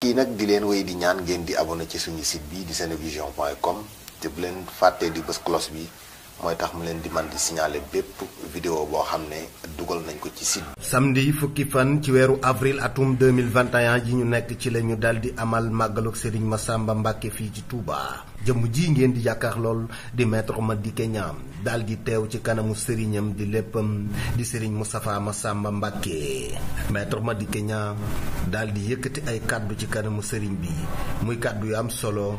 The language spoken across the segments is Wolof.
kii nag di leen wéy di ñaan ngeen di abonné ci suñu site bi di senevision.com te bu leen fàttee di bës cloche bi mooy tax mu leen di man di signaler bépp vidéo boo xam ne dugal nañ ko ci site bi. samedi fukki fan ci weeru avril atum 2021 ji ñu nekk ci la ñu daldi amal màggaluk Serigne Massamba Mbacké fii ci Touba. jëmm ji ngeen di jàkkaar lool di maître Madické Niang daal di teew ci kanamu sëriñam di léppam di Serigne Moustapha Massamba Mbacké. maître Madické Niang daal di yëkkati ay kàddu ci kanamu sëriñ bi muy kàddu yu am solo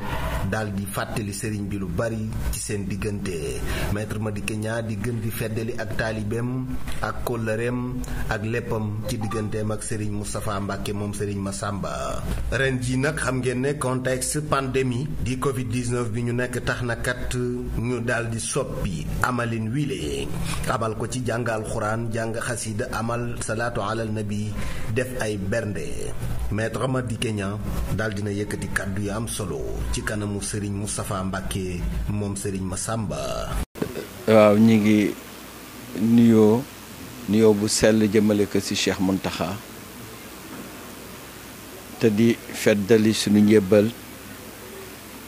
daal di fàttali sëriñ bi lu bari ci seen diggante. maître Madické Niang di gën di feddali ak taalibeem ak kóllëreem ak léppam ci digganteem ak Serigne Moustapha Mbacké moom Serigne Massamba. ren ji nag xam ngeen ne contexte pandémie di Covid-19 bi ñu nekk tax na kat ñu daal di soppi amalin wile amal ko ci jàngal xuraan jàng xasida amal salaatu alal nabi def ay bernde. maître Madické Niang daal dina yëkkati kàddu yu am solo ci kanamu Serigne Moustapha Mbacké moom Serigne Massamba. waaw ñi ngi nuyoo bu sell jëmale ko ci Cheikh Mountakha te di feddali sunu njébbal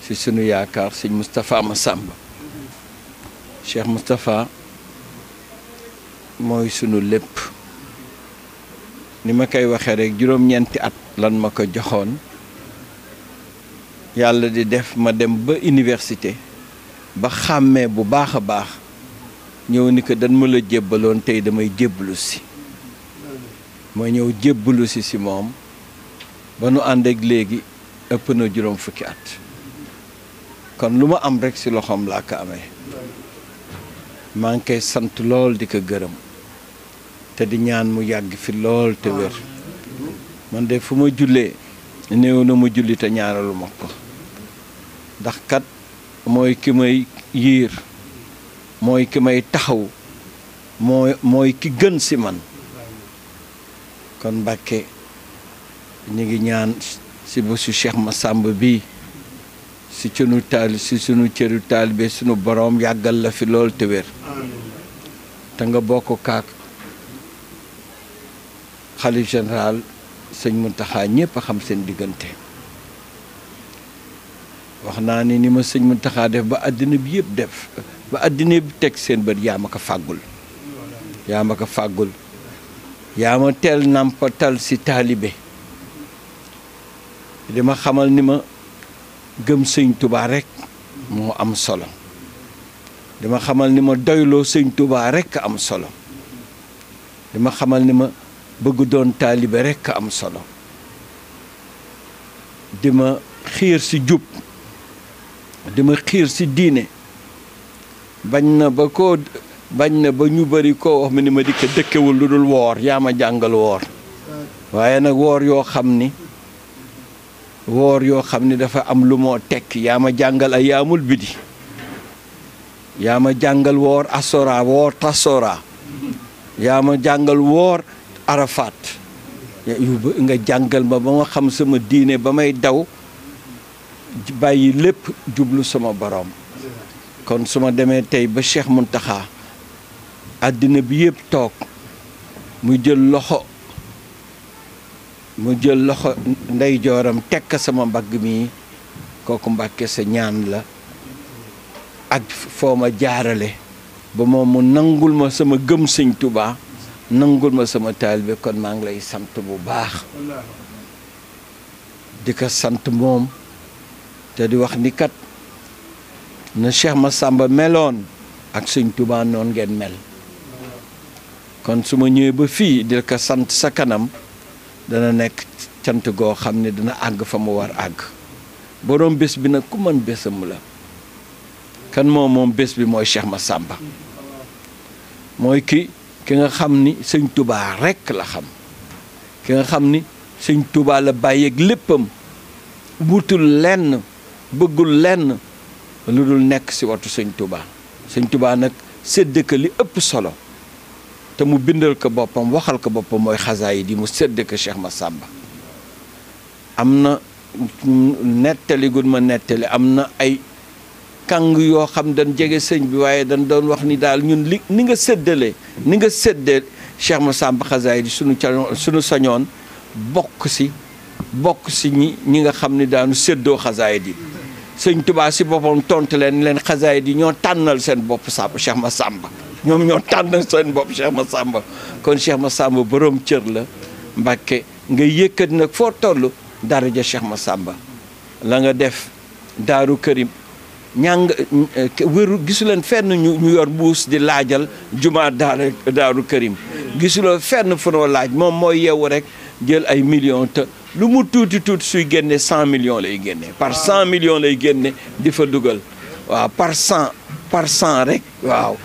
ci sunu yaakaar sëñ Moustapha Massamba. Cheikh Moustapha mooy sunu lépp ni ma koy waxee rek juróom-ñeenti at lan ma ko joxoon yàlla di def ma dem ba université ba xàmmee bu baax a baax ñëw ni ko dañ ma la jébbaloon tey damay jébbalu si ma ñëw jébbalu si moom ba nu ànd ak léegi ëpp na juróom fukki at kon lu ma am rek ci loxoom laa ko amee maa ngi koy sant lool di ko gërëm te di ñaan mu yàgg fi lool te wér man de fu ma jullee néew na ma julli te ñaanalu ma ko ndax kat mooy ki may yiir mooy ki may taxaw mooy ki gën ci man kon Mbacké ñu ngi ñaan ci bésu Cheikh Massamba bii ci sunu cëru taalibe sunu boroom yàggal la fi lool te wér te nga bokk kaak xalif général sëñ Mountakha ñépp a xam seen diggante wax naa ni ma sëñ Mountakha def ba àddina bi yëpp def ba àddina bi teg seen bët yaa ma ko fàggul yaa ma teel nàmpatal ci taalibe di ma xamal ni ma gëm sëñ Touba rekk moo am solo di ma xamal ni ma doyloo sëñ Touba rekk am solo di ma xamal ni ma bëgg doon taalibe rekk am solo di ma xiir ci jub di ma xiir ci diine bañ na ba ñu bari koo wax ma ni ma di ko dëkkewul lu dul woor yaa ma jàngal woor waaye nag woor yoo xam ni dafa am lu moo tekk yaa ma jàngal ay yaamul bidi yaa ma jàngal woor asora woor tasora yaa ma jàngal woor arafaat nga jàngal ma ba ma xam sama diine ba may daw bàyyi lépp jublu sama boroom kon su ma demee tey ba Cheikh Mountakha àddina bi yëpp toog mu jël loxo ndeyjooram tekk sama mbagg mi kooku Mbacké sa ñaan la ak foo ma jaarale ba moom mu nangul ma sama gëm sëñ Touba nangul ma sama taalibe kon maa ngi lay sant bu baax di ko sant moom te di wax ni kat na Cheikh Massamba meloon ak sëñ Touba noonu ngeen mel kon su ma ñëwee ba fii di ko sant sa kanam dana nekk cant goo xam ne dina àgg fa mu war àgg boroom bés bi nag ku mën bésam la kan moom bés bi mooy Cheikh Massamba mooy ki nga xam ni sëñ Touba rekk la xam ki nga xam ni sëñ Touba la bàyyeeg léppam wutul lenn bëggul lenn lu dul nekk ci watu sëñ Touba nag sédd ko li ëpp solo te mu bindal ko boppam waxal ko boppam mooy xasaayid yi mu sédd ko Cheikh Massamba am na nettali gu ma nettali am na ay kàng yoo xam dañ jege sëñ bi waaye dañ doon wax ni daal ñun ni nga séddee Cheikh Massamba xasaayid yi sunu sañoon bokk ci bokk si ñi nga xam ne daanu séddoo xasaayid yi sëñ Tuubaa si boppam tontu leen xasaayid yi ñoo tànnal seen bopp Cheikh Massamba ñoom ñoo tànnal seen bopp Cheikh Massamba kon Cheikh Massamba borom cër la Mbàkke nga yëkkat nag foo toll daraja Cheikh Massamba la nga def Daaru Karim ñàng wéru gisuleen fenn ñu yor mbuus di laajal jumaa Daaru Karim gisuloo fenn fu noo laaj moom mooy yeewu rek jël ay millions te lu mu tuuti suy génne 100 millions lay génne par 100 millions lay génne di fa dugal waaw par 100 rek waaw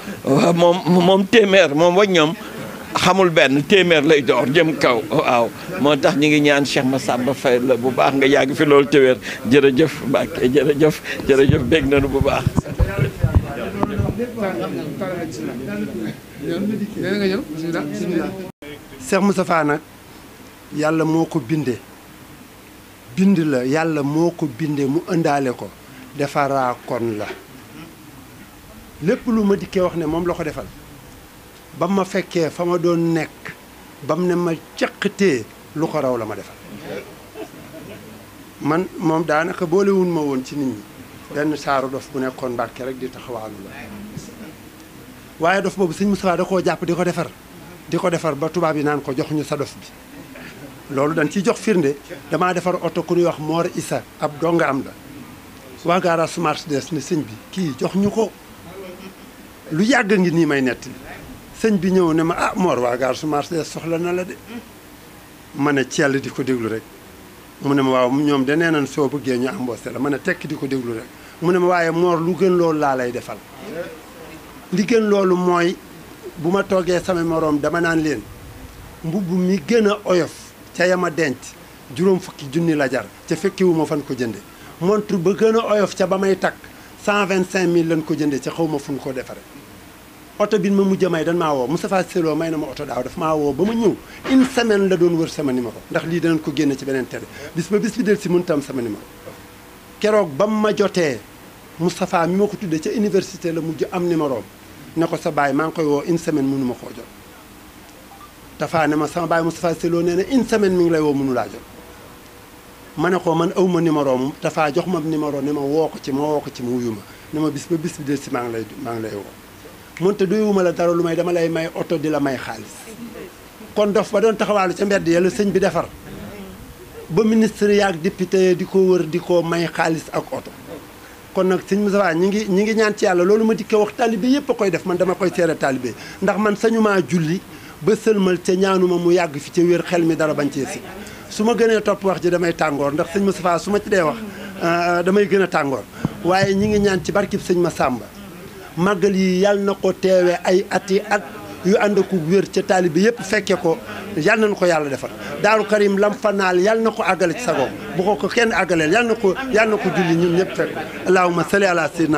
moom téeméer moom wañ ñoom xamul benn téeméer lay door jëm kaw waaw moo tax ñu ngi ñaan Cheikh Massamba fay la bu baax nga yàgg fi loolu téwéer jërëjëf Mbacke jërëjëf bég nañu bu baax Cheikh Moustapha nag yàlla moo ko bindee bind la yàlla moo ko bindee mu ëndaale ko defaraa kon la lépp lu ma dikkee wax ne moom la ko defal ba ma fekkee fa ma doon nekk ba mu ne ma caqatee lu ko raw la ma defal man moom daanaka boolewun ma woon ci nit ñi benn saaru dof bu nekkoon Mbàkke rek di taxawaalu la waaye dof boobu sëñ Moustapha da koo jàpp di ko defar ba tubaab yi naan ko jox ñu sa dof bi loolu dañ ciy jox firnde damaa defar oto ku ñuy wax Mor Issa ab donga am la waa gaara su Mercedes ne sëñ bi kii jox ñu ko lu yàgg ngi nii may netti sëñ bi ñëw ne ma ah Mor waa gaara su Mercedes soxla na la de ma ne Thiel di ko déglu rek mu ne ma waaw ñoom de nee nañ soo bëggee ñu embauché la ma ne tekk di ko déglu rek mu ne ma waaye Mor lu gën loolu laa lay defal li gën loolu mooy bu ma toogee sama moroom dama naan leen mbubb mi gën a oyof ca yama denc juróom fukki junni la jar ca fekkiwu ma fan ko jënde montre ba gën a oyof ca ba may takk 125 000 lañ ko jënde ca xaw ma fu ñu ko defare oto bi ma mujj may dan maa woo Moustapha Sello may na ma oto daaw dafa maa woo ba ma ñëw une semaine la doon wër sama numéro ndax lii danañ ko génne ci beneen télé bis bi del si mënut am sama numéro keroog ba mu ma jotee Moustapha mi ma ko tuddee ca université la mujj am numéro ne ko sa baay maa ngi koy woo une semaine mënu ma koo jot dafa ne ma sama baay Moustapha Sello nee na une semaine mi ngi lay woo mënu laa jot ma ne ko man aw ma numéro moom dafa jox ma numéro ne ma woo ko ci ma wuyu ma ne ma bis bi del si maa ngi lay woo moonte doyuma la dara lu may dama lay may oto di la may xaalis kon dof ba doon taxawaalu ca mbedd yàlla sëñ bi defar ba ministre yaak député di ko wër di ko may xaalis ak oto kon nag sëñ Moustapha ñi ngi ñaan ci yàlla loolu ma dikkee wax taalibe yëpp a koy def man dama koy seere taalibe ndax man sañumaa julli ba sëlmal ca ñaanuma mu yàgg fi ca wér xel mi dara bañ cee si su ma gënee topp wax ji damay tàngoor ndax sëñ Moustapha su ma ci dee wax damay gën a tàngoor waaye ñi ngi ñaan ci barkib sëñ Massamba màggal yi yàlla na ko teewee ay ati at yu ànd ko wér ca taalibe yëpp fekke ko yàlla na ko yàlla defal Daaru Karim lam fanaal yàlla na ko àggale ci sagoom bu ko kenn àggaleel yàlla na ko julli ñun ñëpp fekk allahumma salli ala sayyidina